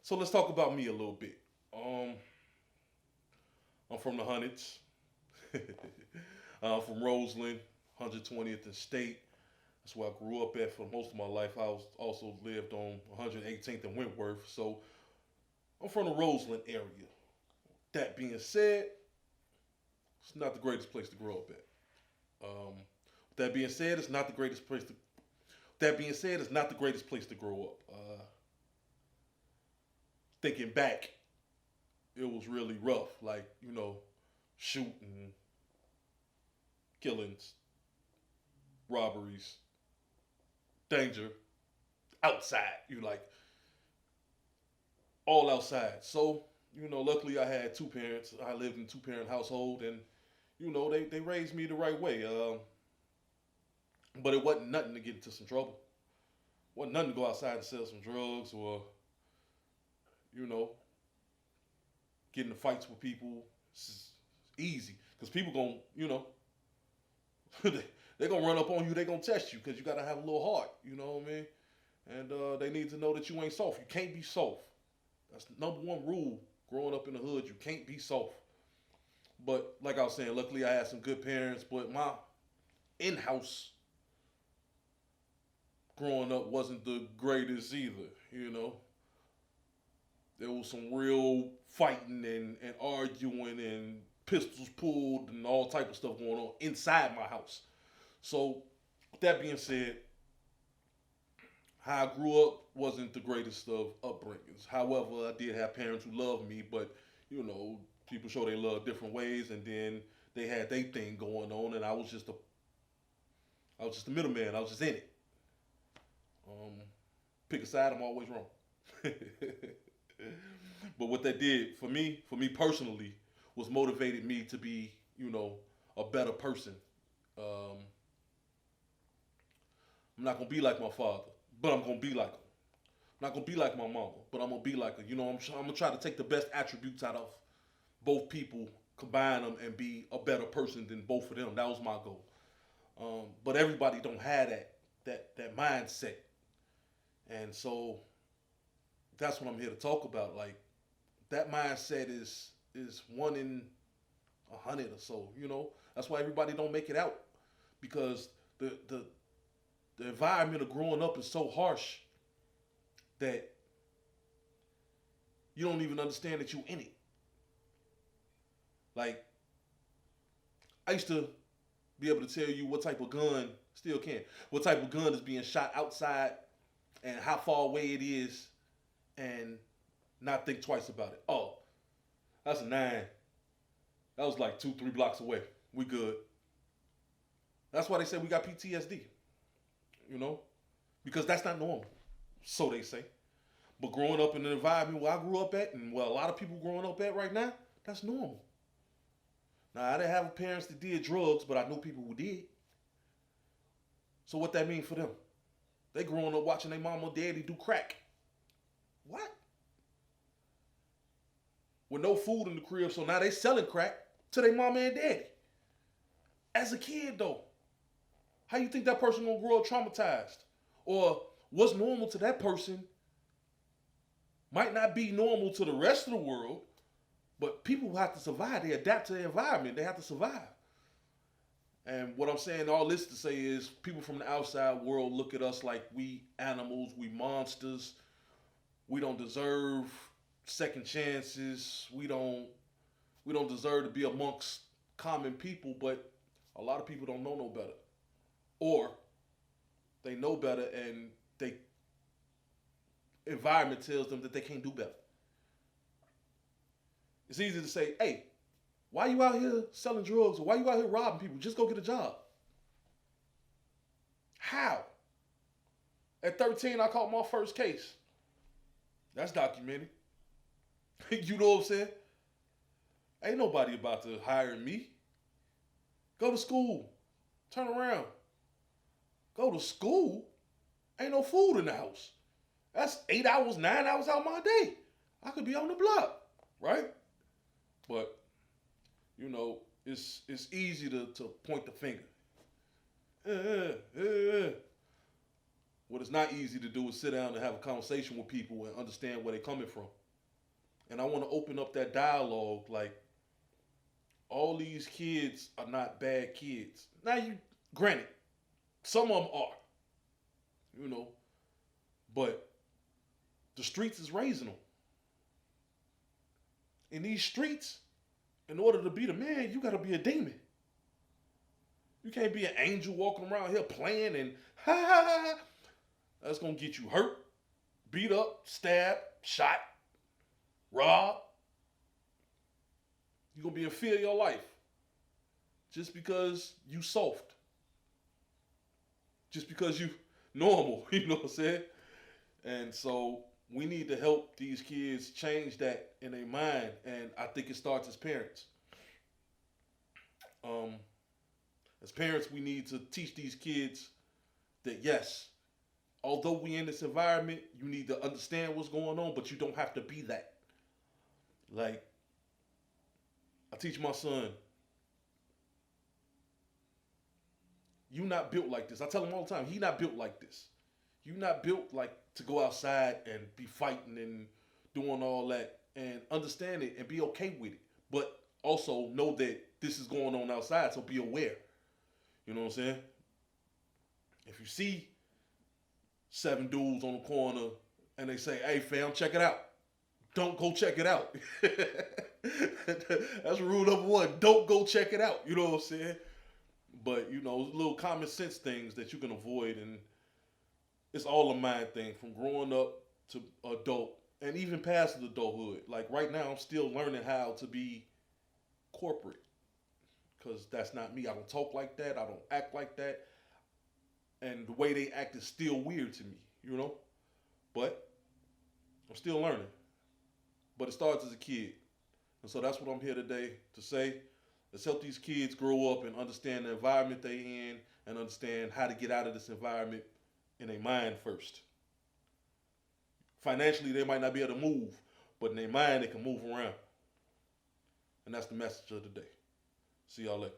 So let's talk about me a little bit. Um, I'm from the Hundreds. I'm from Roseland, 120th and State. That's where I grew up at for most of my life. I was also lived on 118th and Wentworth. So I'm from the Roseland area. That being said, it's not the greatest place to grow up at. That being said, it's not the greatest place to. That being said, it's not the greatest place to grow up. Thinking back, it was really rough. Like shooting, killings, robberies, danger, outside. You like all outside. So luckily I had two parents. I lived in a two-parent household, and they raised me the right way. But it wasn't nothing to get into some trouble. It wasn't nothing to go outside and sell some drugs or you know get into fights with people. It's easy because people gonna they gonna run up on you. They gonna test you because you gotta have a little heart. You know what I mean? And they need to know that you ain't soft. You can't be soft. That's the number one rule growing up in the hood. You can't be soft. But like I was saying, luckily I had some good parents. But my in-house growing up wasn't the greatest either. There was some real fighting and arguing and pistols pulled and all type of stuff going on inside my house. So with that being said, how I grew up wasn't the greatest of upbringings. However, I did have parents who loved me, but people show they love different ways, and then they had their thing going on, and I was just a middleman. I was just in it. Um, Pick a side, I'm always wrong. But what that did for me personally, was motivated me to be, a better person. Um, I'm not gonna be like my father, but I'm gonna be like him. I'm not gonna be like my mama, but I'm gonna be like her. I'm gonna try to take the best attributes out of both people, combine them, and be a better person than both of them. That was my goal. But everybody don't have that mindset, and so that's what I'm here to talk about. Like that mindset is one in 100 or so. That's why everybody don't make it out because the environment of growing up is so harsh that you don't even understand that you in it. Like I used to be able to tell you what type of gun, still can, what type of gun is being shot outside and how far away it is, and not think twice about it. Oh, that's a nine. That was like 2, 3 blocks away. We good. That's why they say we got PTSD. You know, because that's not normal. So they say. But growing up in the environment where I grew up at, and where a lot of people growing up at right now, that's normal. Now I didn't have parents that did drugs, but I knew people who did. So what that mean for them? They growing up watching their mama or daddy do crack. What? With no food in the crib, so now they selling crack to their mama and daddy. As a kid though, how you think that person gonna grow up traumatized? Or what's normal to that person might not be normal to the rest of the world, but people who have to survive, they adapt to the environment. They have to survive. And what I'm saying all this to say is people from the outside world look at us like we animals, we monsters, we don't deserve second chances, we don't deserve to be amongst common people, but a lot of people don't know no better. Or they know better and they environment tells them that they can't do better. It's easy to say, hey, why you out here selling drugs or why you out here robbing people? Just go get a job. How? At 13, I caught my first case. That's documented. You know what I'm saying? Ain't nobody about to hire me. Go to school. Turn around. Go to school. Ain't no food in the house. That's 8 hours, 9 hours out of my day. I could be on the block, right? But it's easy to point the finger. What is not easy to do is sit down and have a conversation with people and understand where they're coming from. And I want to open up that dialogue. Like, all these kids are not bad kids. Now, granted, some of them are, you know, but the streets is raising them. In these streets, in order to be the man, you got to be a demon. You can't be an angel walking around here playing and ha ha ha. That's gonna get you hurt, beat up, stabbed, shot, robbed. You're gonna be in fear of your life just because you soft, just because you normal. You know what I'm saying? And so we need to help these kids change that in their mind, and I think it starts as parents. As parents, we need to teach these kids that yes, although we in this environment, you need to understand what's going on, but you don't have to be that. Like, I teach my son, you not built like this. I tell him all the time, he not built like this. You not built like to go outside and be fighting and doing all that, and understand it and be okay with it. But also know that this is going on outside, so be aware. You know what I'm saying? If you see 7 dudes on the corner and they say, hey fam, check it out, don't go check it out. That's rule number 1. Don't go check it out. You know what I'm saying? But, you know, little common sense things that you can avoid, and it's all a mind thing from growing up to adult and even past adulthood. Like right now, I'm still learning how to be corporate because that's not me. I don't talk like that. I don't act like that. And the way they act is still weird to me, you know? But I'm still learning. But it starts as a kid. And so that's what I'm here today to say. Let's help these kids grow up and understand the environment they're in and understand how to get out of this environment in their mind first. Financially, they might not be able to move, but in their mind, they can move around. And that's the message of the day. See y'all later.